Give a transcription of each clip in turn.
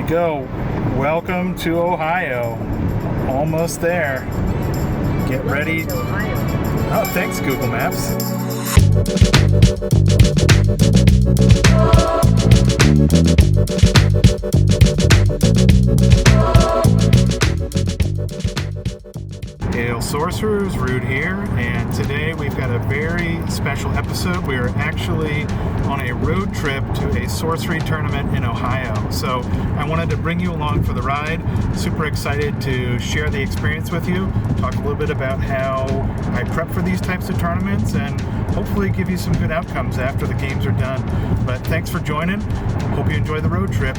we go. Welcome to Ohio. Almost there. Get ready. Oh, thanks, Google Maps. Hail Sorcerers, Rude here, and today we've got a very special episode. We are actually on a road trip to a sorcery tournament in Ohio. So I wanted to bring you along for the ride. Super excited to share the experience with you, talk a little bit about how I prep for these types of tournaments, and hopefully give you some good outcomes after the games are done. But thanks for joining. Hope you enjoy the road trip.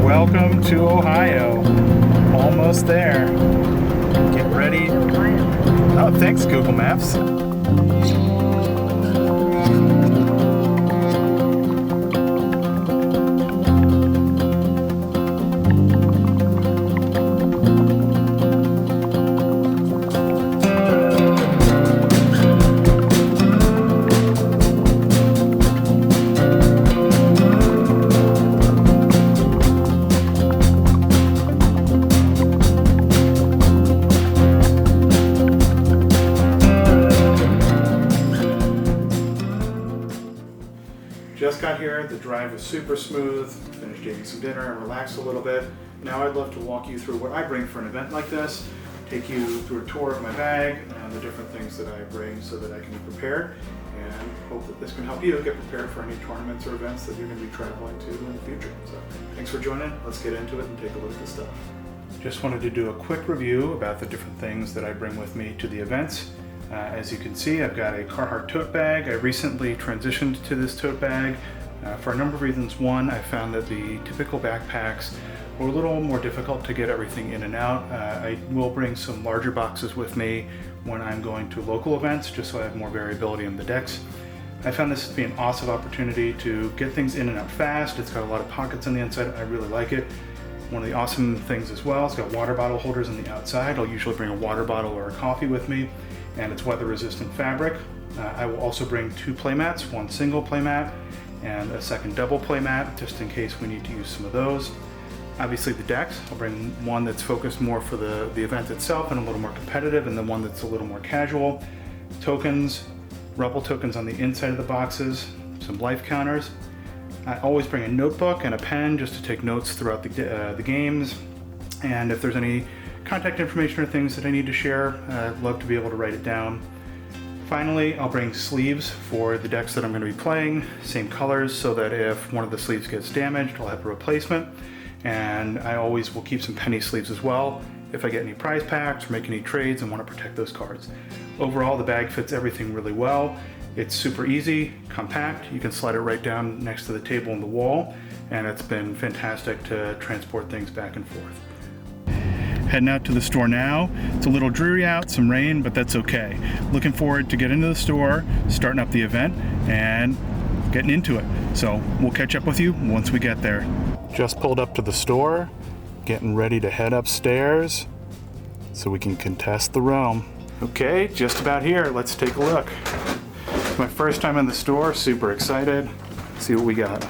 Welcome to Ohio. Almost there. Get ready. Oh, thanks, Google Maps. Just got here, the drive was super smooth, finished eating some dinner and relaxed a little bit. Now I'd love to walk you through what I bring for an event like this, take you through a tour of my bag and the different things that I bring so that I can be prepared, and hope that this can help you get prepared for any tournaments or events that you're going to be traveling to in the future. So thanks for joining, let's get into it and take a look at the stuff. Just wanted to do a quick review about the different things that I bring with me to the events. As you can see, I've got a Carhartt tote bag. I recently transitioned to this tote bag for a number of reasons. One, I found that the typical backpacks were a little more difficult to get everything in and out. I will bring some larger boxes with me when I'm going to local events, just so I have more variability in the decks. I found this to be an awesome opportunity to get things in and out fast. It's got a lot of pockets on the inside. I really like it. One of the awesome things as well, it's got water bottle holders on the outside. I'll usually bring a water bottle or a coffee with me, and it's weather resistant fabric. I will also bring 2 playmats, one single playmat and a second double playmat, just in case we need to use some of those. Obviously the decks, I'll bring one that's focused more for the event itself and a little more competitive, and then one that's a little more casual. Tokens, Rebel tokens on the inside of the boxes, some life counters. I always bring a notebook and a pen just to take notes throughout the games, and if there's any contact information or things that I need to share, I'd love to be able to write it down. Finally, I'll bring sleeves for the decks that I'm going to be playing, same colors, so that if one of the sleeves gets damaged, I'll have a replacement. And I always will keep some penny sleeves as well if I get any prize packs or make any trades and want to protect those cards. Overall, the bag fits everything really well. It's super easy, compact. You can slide it right down next to the table and the wall, and it's been fantastic to transport things back and forth. Heading out to the store now. It's a little dreary out, some rain, but that's okay. Looking forward to getting into the store, starting up the event, and getting into it. So we'll catch up with you once we get there. Just pulled up to the store, getting ready to head upstairs so we can contest the realm. Okay, just about here. Let's take a look. It's my first time in the store, super excited. Let's see what we got.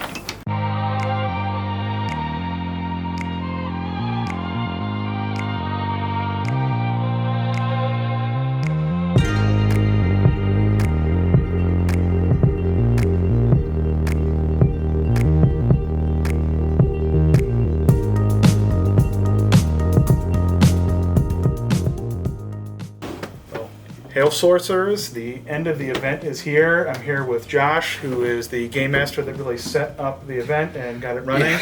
Hail Sorcerers, the end of the event is here. I'm here with Josh, who is the game master that really set up the event and got it running,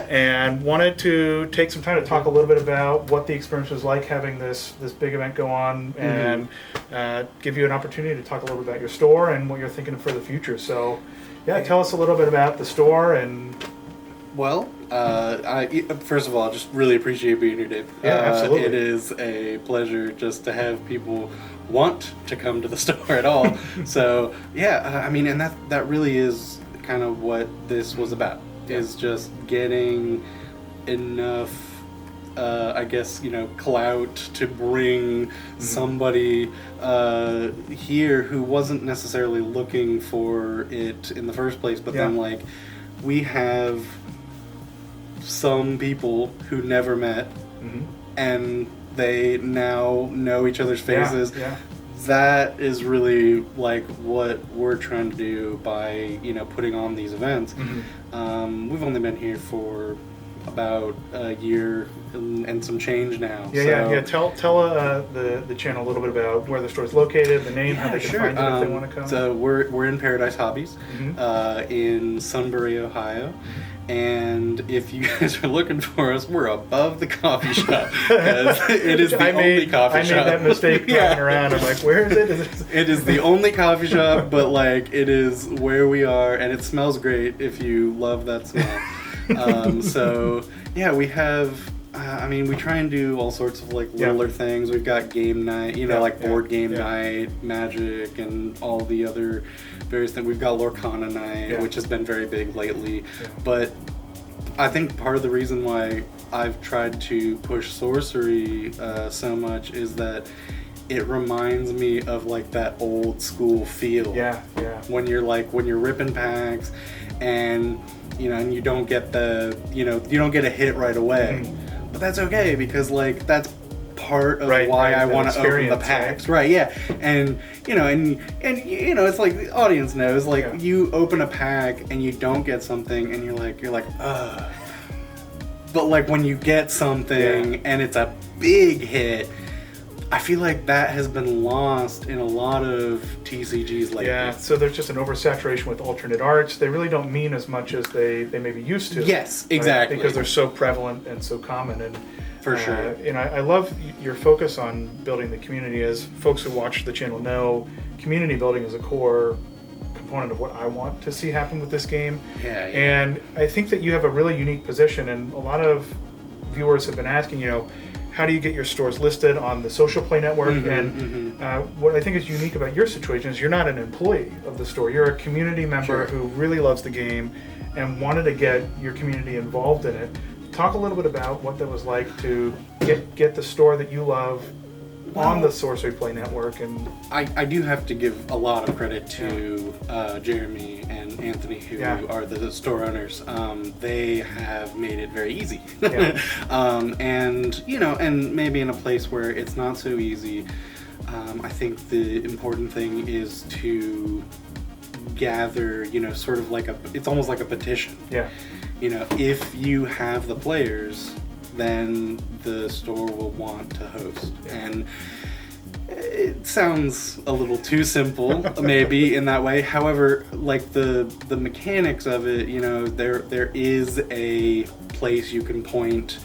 and wanted to take some time to talk a little bit about what the experience was like having this big event go on, and give you an opportunity to talk a little bit about your store and what you're thinking for the future. So, yeah, tell us a little bit about the store and... Well, first of all, I just really appreciate being here, Dave. Yeah, absolutely. It is a pleasure just to have people want to come to the store at all. So, yeah, I mean, and that really is kind of what this was about, is just getting enough I guess, clout to bring somebody here who wasn't necessarily looking for it in the first place, but then, like, we have some people who never met, and they now know each other's faces. That is really, like, what we're trying to do by, putting on these events. We've only been here for about a year and some change now. Tell the channel a little bit about where the store is located, the name, how they can find it if they want to come. So we're in Paradise Hobbies in Sunbury, Ohio. And if you guys are looking for us, we're above the coffee shop. It is the only coffee shop. I made that mistake driving around. I'm like, where is it? It is the only coffee shop, but, like, it is where we are, and it smells great if you love that smell. We have, we try and do all sorts of, like, littler things. We've got game night, board game night, Magic, and all the other various things. We've got Lorcana night, which has been very big lately. But I think part of the reason why I've tried to push Sorcery so much is that it reminds me of, like, that old school feel. When you're ripping packs and and you don't get you don't get a hit right away, but that's okay, because, like, that's part of why I want to open the packs, and it's like the audience knows, like, you open a pack and you don't get something and you're like, ugh. But, like, when you get something and it's a big hit, I feel like that has been lost in a lot of TCGs lately. Yeah, so there's just an oversaturation with alternate arts. They really don't mean as much as they maybe used to. Yes, exactly. Because they're so prevalent and so common. And for sure. And I love your focus on building the community. As folks who watch the channel know, community building is a core component of what I want to see happen with this game. And I think that you have a really unique position, and a lot of viewers have been asking, how do you get your stores listed on the social play network? What I think is unique about your situation is you're not an employee of the store. You're a community member who really loves the game and wanted to get your community involved in it. Talk a little bit about what that was like to get the store that you love on the Sorcery Play Network. And I do have to give a lot of credit to Jeremy and Anthony, who are the store owners. They have made it very easy. And maybe in a place where it's not so easy, I think the important thing is to gather, sort of like it's almost like a petition. If you have the players, then the store will want to host. And it sounds a little too simple, maybe, in that way. However, like, the mechanics of it, there is a place you can point.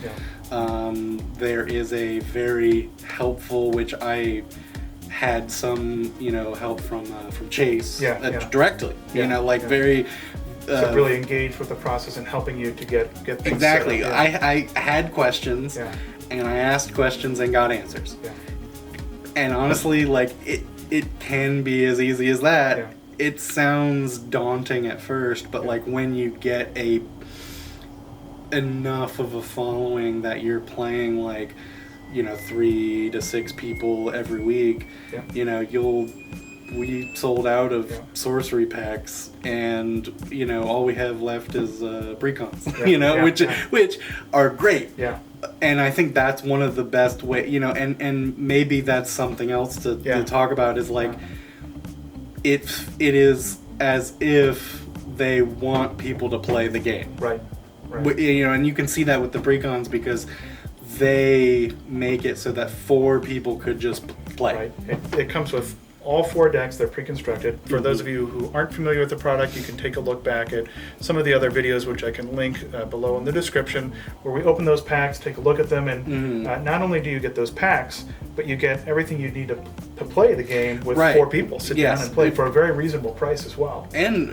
There is a very helpful, which I had some, help from Chase directly. Very. So really engaged with the process and helping you to get things exactly. set up. I had questions, and I asked questions and got answers. And honestly, like, it can be as easy as that. It sounds daunting at first, but like, when you get enough of a following that you're playing, like, 3 to 6 people every week, we sold out of Sorcery packs, and all we have left is Precons, which are great. And I think that's one of the best way, and maybe that's something else to talk about, is like, it is as if they want people to play the game. Right. And you can see that with the Precons, because they make it so that 4 people could just play. It comes with all 4 decks. They're pre-constructed. For those of you who aren't familiar with the product, you can take a look back at some of the other videos, which I can link below in the description, where we open those packs, take a look at them, and not only do you get those packs, but you get everything you need to play the game with 4 people. Sit down and play for a very reasonable price as well. And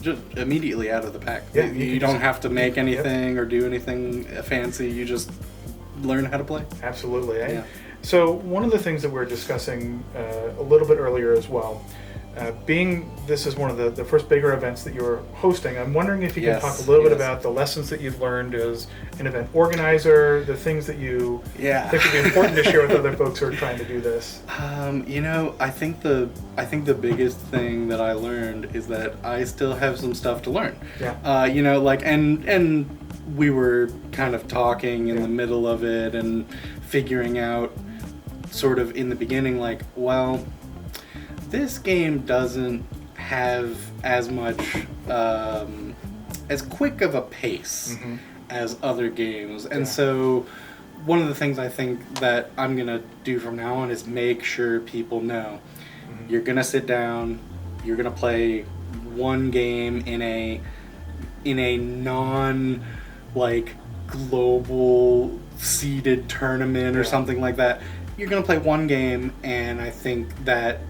just immediately out of the pack. You don't have to make anything or do anything fancy. You just learn how to play. Absolutely. So one of the things that we were discussing a little bit earlier as well Being this is one of the first bigger events that you're hosting, I'm wondering if you can Yes, talk a little bit yes. about the lessons that you've learned as an event organizer, the things that you Yeah. think would be important to share with other folks who are trying to do this. I think the biggest thing that I learned is that I still have some stuff to learn. Yeah. And we were kind of talking in Yeah. the middle of it and figuring out sort of in the beginning, like, well, this game doesn't have as much, as quick of a pace Mm-hmm. as other games. And Yeah. so one of the things I think that I'm going to do from now on is make sure people know Mm-hmm. you're going to sit down, you're going to play one game in a non like global seeded tournament or Yeah. something like that. You're going to play one game, and I think that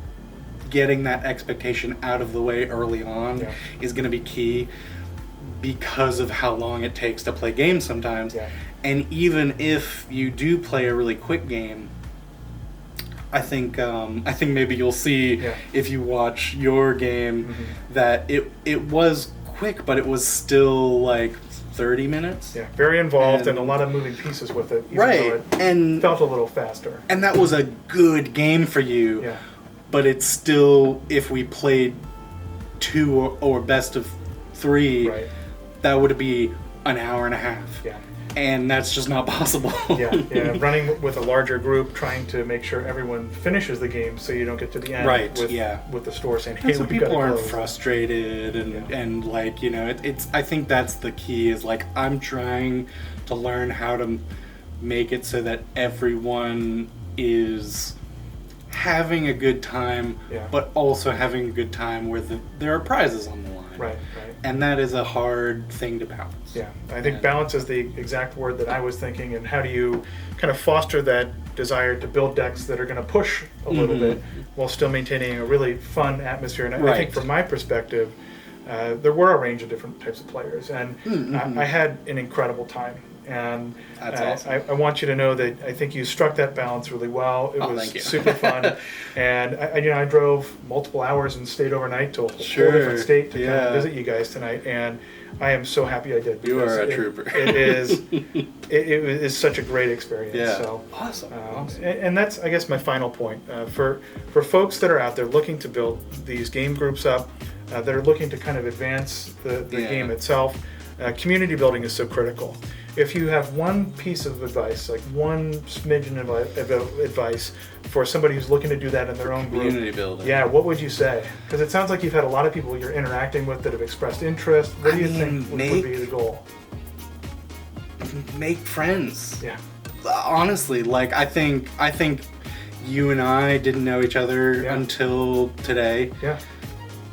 getting that expectation out of the way early on Yeah. is going to be key because of how long it takes to play games sometimes. Yeah. And even if you do play a really quick game, I think maybe you'll see Yeah. if you watch your game Mm-hmm. that it was quick, but it was still like 30 minutes. Yeah, very involved and And- a lot of moving pieces with it. Even Right. though it And felt a little faster. and that was a good game for you. Yeah. But it's still, if we played 2 or best of 3, Right. that would be an hour and a half. Yeah. And that's just not possible. Yeah. Running with a larger group, trying to make sure everyone finishes the game, so you don't get to the end Right, with yeah. with the store saying, "Hey, And so we've people got to aren't close." frustrated and, Yeah. and like, it's I think that's the key is like I'm trying to learn how to make it so that everyone is having a good time, Yeah. but also having a good time where there are prizes on the line. Right. And that is a hard thing to balance. Yeah, I think And- balance is the exact word that I was thinking. And how do you kind of foster that desire to build decks that are going to push a little Mhm. bit while still maintaining a really fun atmosphere? And I think Right. from my perspective, there were a range of different types of players, and Mhm. I had an incredible time. And That's awesome. I want you to know that I think you struck that balance really well. It Oh, was thank you. super fun, and I drove multiple hours and stayed overnight to a whole Sure, different state to come yeah. and visit you guys tonight. And I am so happy I did. You because are a trooper. It is such a great experience. Yeah. So. Awesome. Awesome. And that's, I guess, my final point. For folks that are out there looking to build these game groups up, that are looking to kind of advance the Yeah. game itself, community building is so critical. If you have one piece of advice, like one smidgen of advice for somebody who's looking to do that in their own group, Community building. yeah, what would you say? Because it sounds like you've had a lot of people you're interacting with that have expressed interest. What do you think would be the goal? Make friends. Yeah. Honestly, like I think you and I didn't know each other Yeah. until today. Yeah.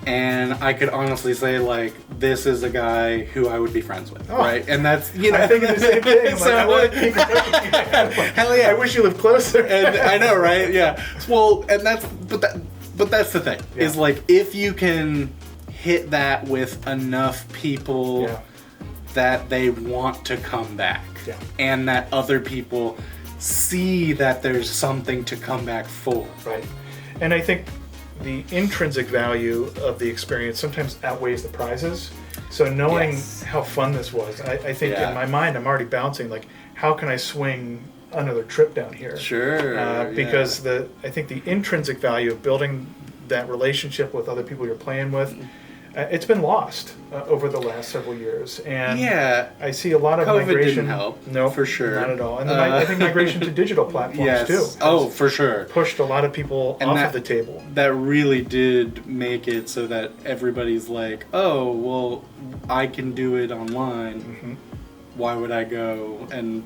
And I could honestly say, like, this is a guy who I would be friends with, Oh. right? And that's, you know, I think the same thing. I'm So, I want to keep in touch with you. hell yeah. I wish you lived closer. And I know, right? Yeah. Well, and but that's the thing. Yeah. Is like if you can hit that with enough people Yeah. that they want to come back, Yeah. and that other people see that there's something to come back for. Right. And I think the intrinsic value of the experience sometimes outweighs the prizes. So knowing Yes. how fun this was, I think Yeah. in my mind I'm already bouncing like, how can I swing another trip down here? Sure. Because I think the intrinsic value of building that relationship with other people you're playing with, it's been lost over the last several years. And Yeah. I see a lot of COVID migration. didn't help, No, for sure. not at all. And then I think migration to digital platforms Yes. too. Oh, for sure. Pushed a lot of people And off that- of the table. That really did make it so that everybody's like, oh, well, I can do it online. Mhm. Why would I go and,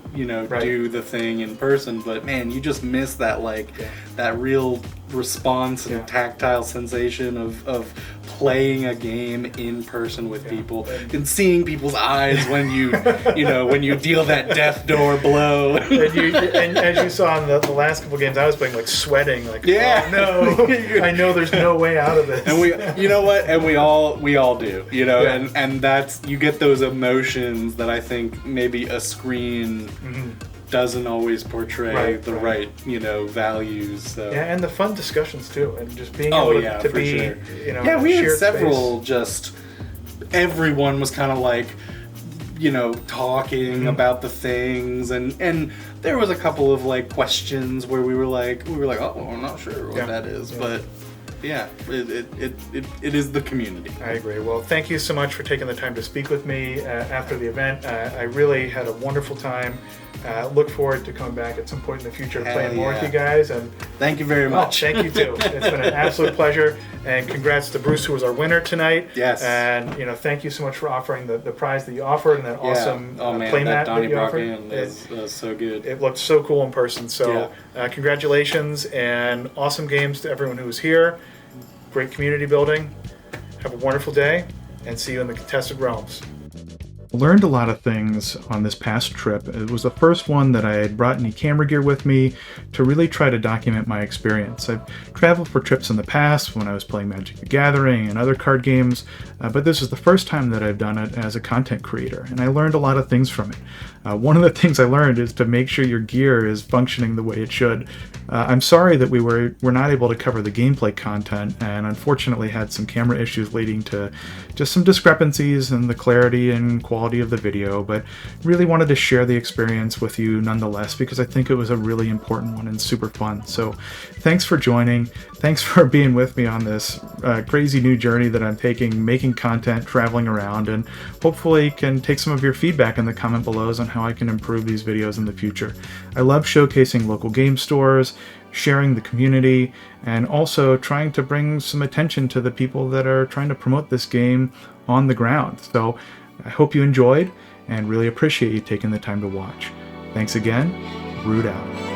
Right. do the thing in person? But man, you just miss that, Yeah. that real response and Yeah. tactile sensation of playing a game in person with Yeah. people and seeing people's eyes when you, when you deal that death door blow. And as you saw in the last couple games, I was playing like sweating, like, Yeah. oh, no, I know there's no way out of this. And you know what? And we all do, Yeah. and that's, you get those emotions that I think maybe a screen Mhm. doesn't always portray the right, values. So. Yeah, and the fun discussions too, and just being able to be, sure. We had several space. Everyone was kind of like, talking about the things, and there was a couple of like questions where we were like, oh, I'm not sure what that is, but it is the community. I agree. Well, thank you so much for taking the time to speak with me after the event. I really had a wonderful time. Look forward to coming back at some point in the future and playing more with you guys. And thank you very much. Thank you too. It's been an absolute pleasure. And congrats to Bruce, who was our winner tonight. Yes. And thank you so much for offering the prize that you offered and that awesome playmat that you offered. Was so good. It looked so cool in person. So congratulations and awesome games to everyone who was here. Great community building. Have a wonderful day and see you in the contested realms. Learned a lot of things on this past trip. It was the first one that I had brought any camera gear with me to really try to document my experience. I've traveled for trips in the past when I was playing Magic the Gathering and other card games, but this is the first time that I've done it as a content creator, and I learned a lot of things from it. One of the things I learned is to make sure your gear is functioning the way it should. I'm sorry that we were not able to cover the gameplay content, and unfortunately had some camera issues leading to just some discrepancies in the clarity and quality of the video, but really wanted to share the experience with you nonetheless because I think it was a really important one and super fun. So thanks for joining. Thanks for being with me on this crazy new journey that I'm taking, making content, traveling around, and hopefully can take some of your feedback in the comment below on how I can improve these videos in the future. I love showcasing local game stores, sharing the community, and also trying to bring some attention to the people that are trying to promote this game on the ground. So I hope you enjoyed and really appreciate you taking the time to watch. Thanks again. Root out.